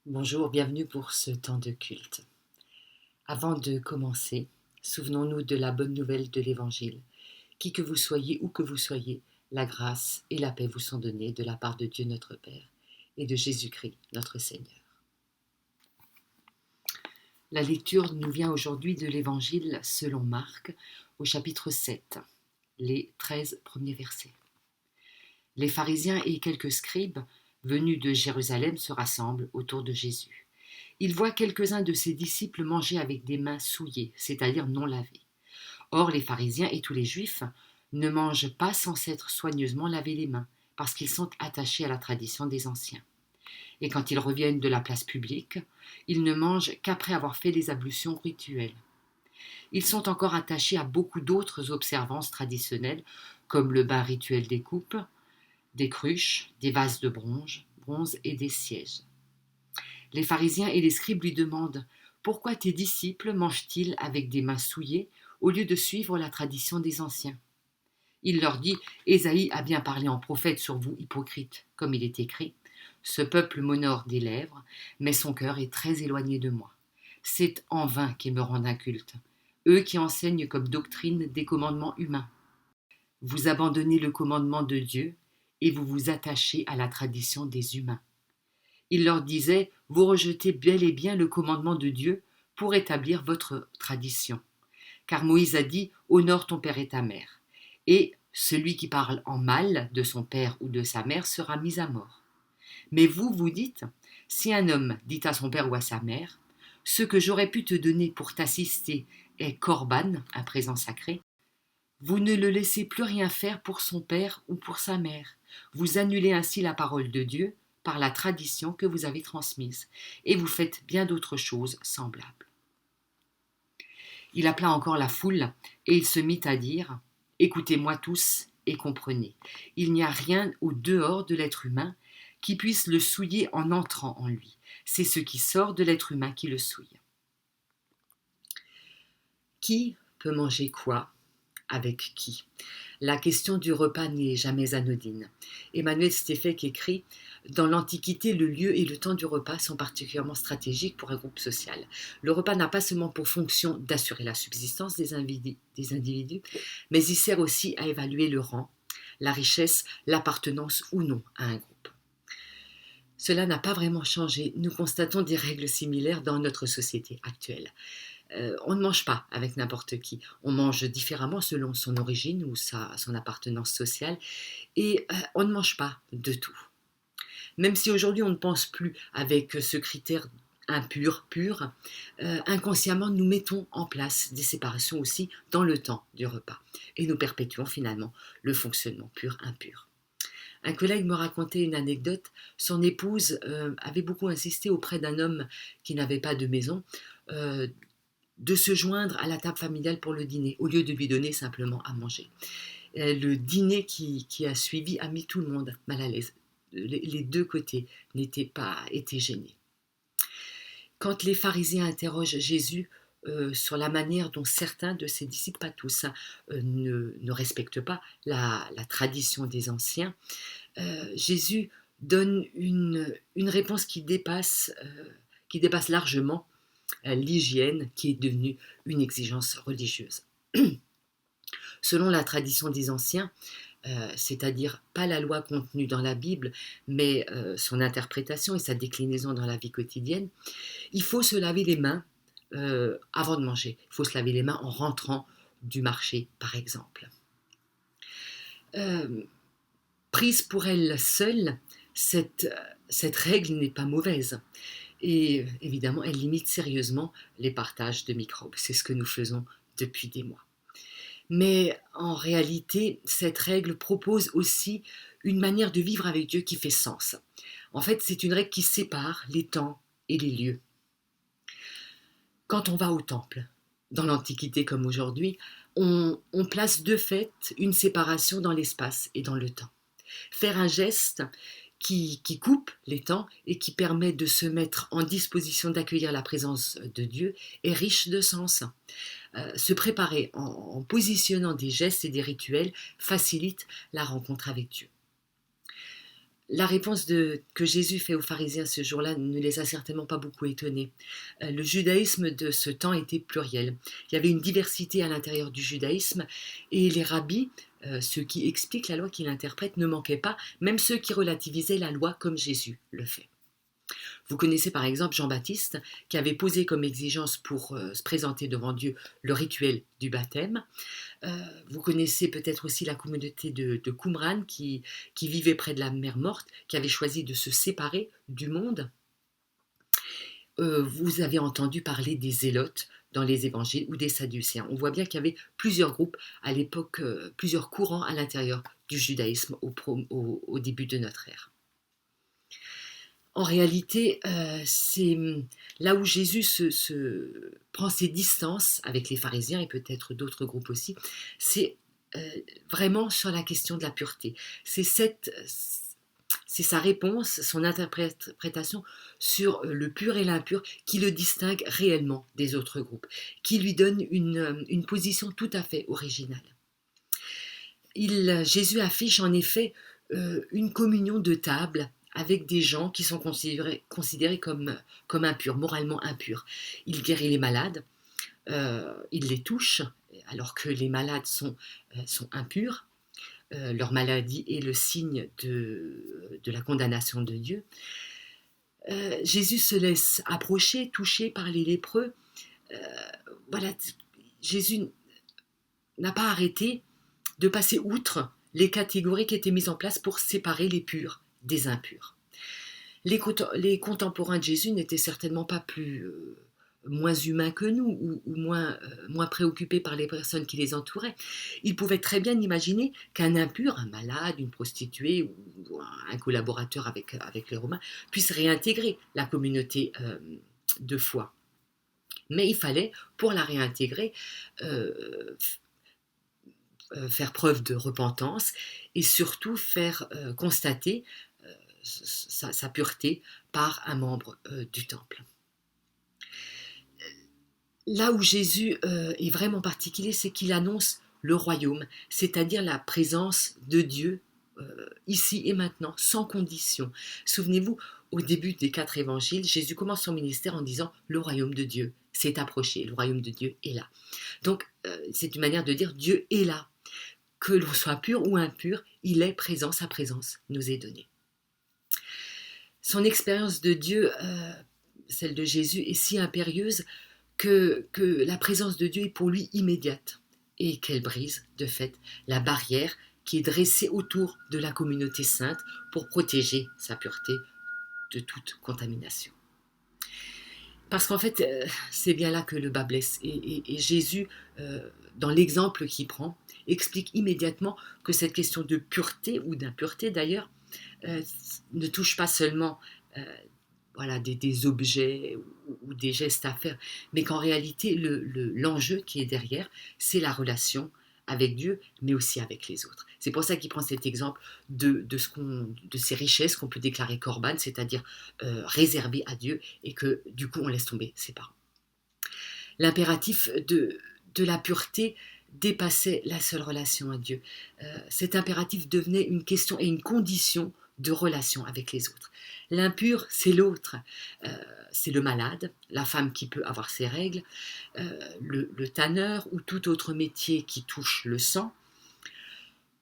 Bonjour, bienvenue pour ce temps de culte. Avant de commencer, souvenons-nous de la bonne nouvelle de l'Évangile. Qui que vous soyez, où que vous soyez, la grâce et la paix vous sont données de la part de Dieu notre Père et de Jésus-Christ notre Seigneur. La lecture nous vient aujourd'hui de l'Évangile selon Marc au chapitre 7, les 13 premiers versets. Les pharisiens et quelques scribes venus de Jérusalem se rassemblent autour de Jésus. Il voit quelques-uns de ses disciples manger avec des mains souillées, c'est-à-dire non lavées. Or, les pharisiens et tous les juifs ne mangent pas sans s'être soigneusement lavé les mains, parce qu'ils sont attachés à la tradition des anciens. Et quand ils reviennent de la place publique, ils ne mangent qu'après avoir fait les ablutions rituelles. Ils sont encore attachés à beaucoup d'autres observances traditionnelles, comme le bain rituel des coupes, des cruches, des vases de bronze et des sièges. Les pharisiens et les scribes lui demandent « Pourquoi tes disciples mangent-ils avec des mains souillées au lieu de suivre la tradition des anciens ?» Il leur dit « Ésaïe a bien parlé en prophète sur vous, hypocrites, comme il est écrit. Ce peuple m'honore des lèvres, mais son cœur est très éloigné de moi. C'est en vain qu'ils me rendent inculte, eux qui enseignent comme doctrine des commandements humains. Vous abandonnez le commandement de Dieu et vous vous attachez à la tradition des humains. » Il leur disait « Vous rejetez bel et bien le commandement de Dieu pour établir votre tradition. Car Moïse a dit « Honore ton père et ta mère. » Et celui qui parle en mal de son père ou de sa mère sera mis à mort. Mais vous, vous dites « Si un homme dit à son père ou à sa mère « Ce que j'aurais pu te donner pour t'assister est corban, un présent sacré », vous ne le laissez plus rien faire pour son père ou pour sa mère. Vous annulez ainsi la parole de Dieu par la tradition que vous avez transmise, et vous faites bien d'autres choses semblables. Il appela encore la foule, et il se mit à dire « Écoutez-moi tous et comprenez. Il n'y a rien au dehors de l'être humain qui puisse le souiller en entrant en lui. C'est ce qui sort de l'être humain qui le souille. » Qui peut manger quoi ? Avec qui ? La question du repas n'est jamais anodine. Emmanuel Steffek écrit « Dans l'Antiquité, le lieu et le temps du repas sont particulièrement stratégiques pour un groupe social. Le repas n'a pas seulement pour fonction d'assurer la subsistance des individus, mais il sert aussi à évaluer le rang, la richesse, l'appartenance ou non à un groupe. » Cela n'a pas vraiment changé. Nous constatons des règles similaires dans notre société actuelle. On ne mange pas avec n'importe qui. On mange différemment selon son origine ou son appartenance sociale. Et on ne mange pas de tout. Même si aujourd'hui on ne pense plus avec ce critère impur, pur, inconsciemment nous mettons en place des séparations aussi dans le temps du repas. Et nous perpétuons finalement le fonctionnement pur-impur. Un collègue me racontait une anecdote. Son épouse avait beaucoup insisté auprès d'un homme qui n'avait pas de maison de se joindre à la table familiale pour le dîner, au lieu de lui donner simplement à manger. Le dîner qui a suivi a mis tout le monde mal à l'aise. Les deux côtés étaient gênés. Quand les pharisiens interrogent Jésus sur la manière dont certains de ses disciples, pas tous, ne respectent pas la tradition des anciens, Jésus donne une réponse qui dépasse largement l'hygiène qui est devenue une exigence religieuse. Selon la tradition des anciens, c'est-à-dire pas la loi contenue dans la Bible, mais son interprétation et sa déclinaison dans la vie quotidienne, il faut se laver les mains avant de manger. Il faut se laver les mains en rentrant du marché, par exemple. Prise pour elle seule, cette règle n'est pas mauvaise. Et évidemment, elle limite sérieusement les partages de microbes. C'est ce que nous faisons depuis des mois. Mais en réalité, cette règle propose aussi une manière de vivre avec Dieu qui fait sens. En fait, c'est une règle qui sépare les temps et les lieux. Quand on va au temple, dans l'Antiquité comme aujourd'hui, on place de fait une séparation dans l'espace et dans le temps. Faire un geste qui coupe les temps et qui permet de se mettre en disposition d'accueillir la présence de Dieu est riche de sens. Se préparer en positionnant des gestes et des rituels facilite la rencontre avec Dieu. La réponse que Jésus fait aux pharisiens ce jour-là ne les a certainement pas beaucoup étonnés. Le judaïsme de ce temps était pluriel. Il y avait une diversité à l'intérieur du judaïsme et les rabbis, ceux qui expliquent la loi, qui l'interprètent, ne manquaient pas, même ceux qui relativisaient la loi comme Jésus le fait. Vous connaissez par exemple Jean-Baptiste qui avait posé comme exigence pour se présenter devant Dieu le rituel du baptême. Vous connaissez peut-être aussi la communauté de Qumran qui vivait près de la mer Morte, qui avait choisi de se séparer du monde. Vous avez entendu parler des zélotes dans les évangiles ou des sadducéens. On voit bien qu'il y avait plusieurs groupes à l'époque, plusieurs courants à l'intérieur du judaïsme au début de notre ère. En réalité, c'est là où Jésus prend ses distances avec les pharisiens et peut-être d'autres groupes aussi, c'est vraiment sur la question de la pureté. C'est sa réponse, son interprétation sur le pur et l'impur qui le distingue réellement des autres groupes, qui lui donne une position tout à fait originale. Jésus affiche en effet une communion de table avec des gens qui sont considérés comme impurs, moralement impurs. Il guérit les malades, il les touche, alors que les malades sont impurs. Leur maladie est le signe de la condamnation de Dieu. Jésus se laisse approcher, toucher par les lépreux. Voilà, Jésus n'a pas arrêté de passer outre les catégories qui étaient mises en place pour séparer les purs des impurs. Les contemporains de Jésus n'étaient certainement pas moins humains que nous ou moins préoccupés par les personnes qui les entouraient. Ils pouvaient très bien imaginer qu'un impur, un malade, une prostituée ou un collaborateur avec les Romains puisse réintégrer la communauté de foi. Mais il fallait, pour la réintégrer, faire preuve de repentance et surtout faire constater sa pureté par un membre du temple. Là où Jésus est vraiment particulier, c'est qu'il annonce le royaume, c'est-à-dire la présence de Dieu ici et maintenant, sans condition. Souvenez-vous, au début des 4 évangiles, Jésus commence son ministère en disant « Le royaume de Dieu s'est approché, le royaume de Dieu est là ». Donc, c'est une manière de dire « Dieu est là ». Que l'on soit pur ou impur, il est présent, sa présence nous est donnée. Son expérience de Dieu, celle de Jésus, est si impérieuse que la présence de Dieu est pour lui immédiate et qu'elle brise, de fait, la barrière qui est dressée autour de la communauté sainte pour protéger sa pureté de toute contamination. Parce qu'en fait, c'est bien là que le bas blesse. Et Jésus, dans l'exemple qu'il prend, explique immédiatement que cette question de pureté, ou d'impureté d'ailleurs, ne touche pas seulement des objets ou des gestes à faire, mais qu'en réalité, l'enjeu qui est derrière, c'est la relation avec Dieu, mais aussi avec les autres. C'est pour ça qu'il prend cet exemple de ces richesses qu'on peut déclarer corban, c'est-à-dire réservées à Dieu, et que du coup on laisse tomber ses parents. L'impératif de la pureté dépassait la seule relation à Dieu. Cet impératif devenait une question et une condition de relation avec les autres. L'impur, c'est l'autre, c'est le malade, la femme qui peut avoir ses règles, le tanneur ou tout autre métier qui touche le sang,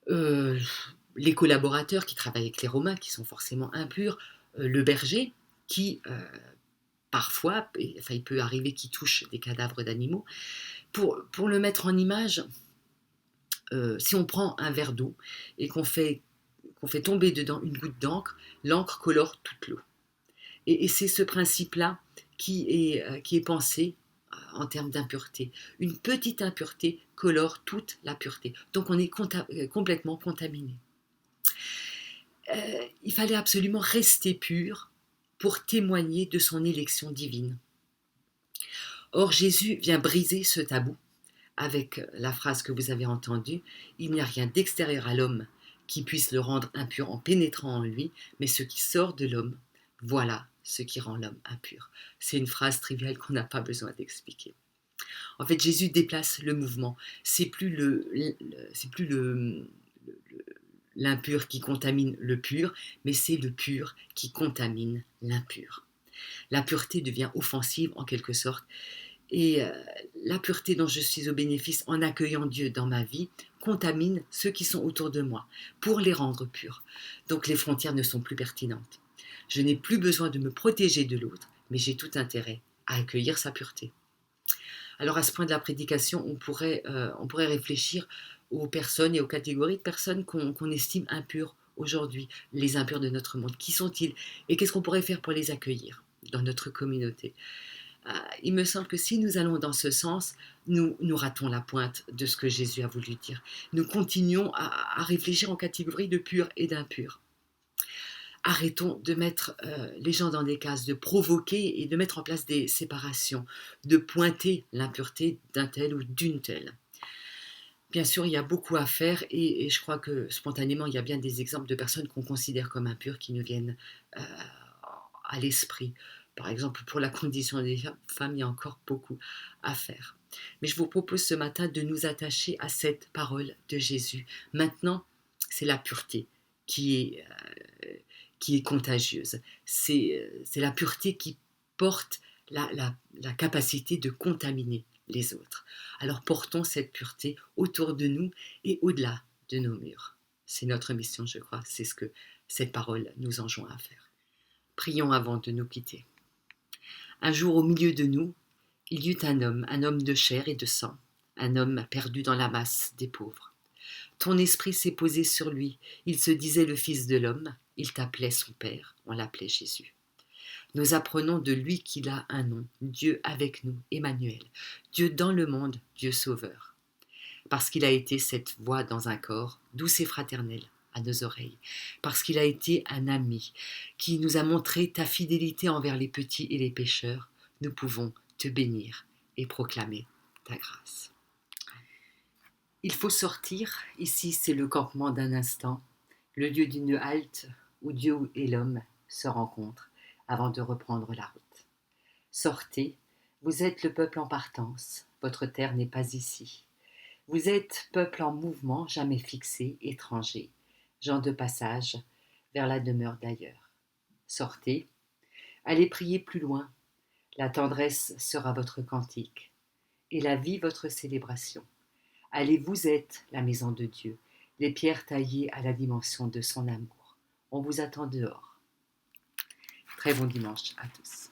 les collaborateurs qui travaillent avec les Romains, qui sont forcément impurs, le berger qui, parfois, il peut arriver qu'il touche des cadavres d'animaux. Pour le mettre en image, si on prend un verre d'eau et qu'on fait tomber dedans une goutte d'encre, l'encre colore toute l'eau. Et c'est ce principe-là qui est pensé en termes d'impureté. Une petite impureté colore toute la pureté. Donc on est complètement contaminé. Il fallait absolument rester pur pour témoigner de son élection divine. Or, Jésus vient briser ce tabou avec la phrase que vous avez entendue « Il n'y a rien d'extérieur à l'homme qui puisse le rendre impur en pénétrant en lui, mais ce qui sort de l'homme, voilà ce qui rend l'homme impur. » C'est une phrase triviale qu'on n'a pas besoin d'expliquer. En fait, Jésus déplace le mouvement. C'est plus l'impur qui contamine le pur, mais c'est le pur qui contamine l'impur. La pureté devient offensive en quelque sorte, et la pureté dont je suis au bénéfice en accueillant Dieu dans ma vie contamine ceux qui sont autour de moi pour les rendre purs. Donc les frontières ne sont plus pertinentes. Je n'ai plus besoin de me protéger de l'autre, mais j'ai tout intérêt à accueillir sa pureté. Alors à ce point de la prédication, on pourrait réfléchir aux personnes et aux catégories de personnes qu'on estime impures aujourd'hui, les impurs de notre monde. Qui sont-ils et qu'est-ce qu'on pourrait faire pour les accueillir dans notre communauté? Il me semble que si nous allons dans ce sens, nous ratons la pointe de ce que Jésus a voulu dire. Nous continuons à réfléchir en catégories de purs et d'impurs. Arrêtons de mettre les gens dans des cases, de provoquer et de mettre en place des séparations, de pointer l'impureté d'un tel ou d'une telle. Bien sûr, il y a beaucoup à faire et je crois que spontanément, il y a bien des exemples de personnes qu'on considère comme impures qui nous viennent à l'esprit. Par exemple, pour la condition des femmes, il y a encore beaucoup à faire. Mais je vous propose ce matin de nous attacher à cette parole de Jésus. Maintenant, c'est la pureté qui est contagieuse. C'est la pureté qui porte la capacité de contaminer les autres. Alors portons cette pureté autour de nous et au-delà de nos murs. C'est notre mission, je crois. C'est ce que cette parole nous enjoint à faire. Prions avant de nous quitter. Un jour, au milieu de nous, il y eut un homme de chair et de sang, un homme perdu dans la masse des pauvres. Ton esprit s'est posé sur lui, il se disait le Fils de l'homme, il t'appelait son Père, on l'appelait Jésus. Nous apprenons de lui qu'il a un nom, Dieu avec nous, Emmanuel, Dieu dans le monde, Dieu sauveur. Parce qu'il a été cette voix dans un corps, douce et fraternelle à nos oreilles, parce qu'il a été un ami qui nous a montré ta fidélité envers les petits et les pécheurs, nous pouvons te bénir et proclamer ta grâce. Il faut sortir, ici c'est le campement d'un instant, le lieu d'une halte où Dieu et l'homme se rencontrent avant de reprendre la route. Sortez, vous êtes le peuple en partance, votre terre n'est pas ici. Vous êtes peuple en mouvement, jamais fixé, étranger, gens de passage vers la demeure d'ailleurs. Sortez, allez prier plus loin, la tendresse sera votre cantique, et la vie votre célébration. Allez, vous êtes la maison de Dieu, les pierres taillées à la dimension de son amour. On vous attend dehors. Très bon dimanche à tous.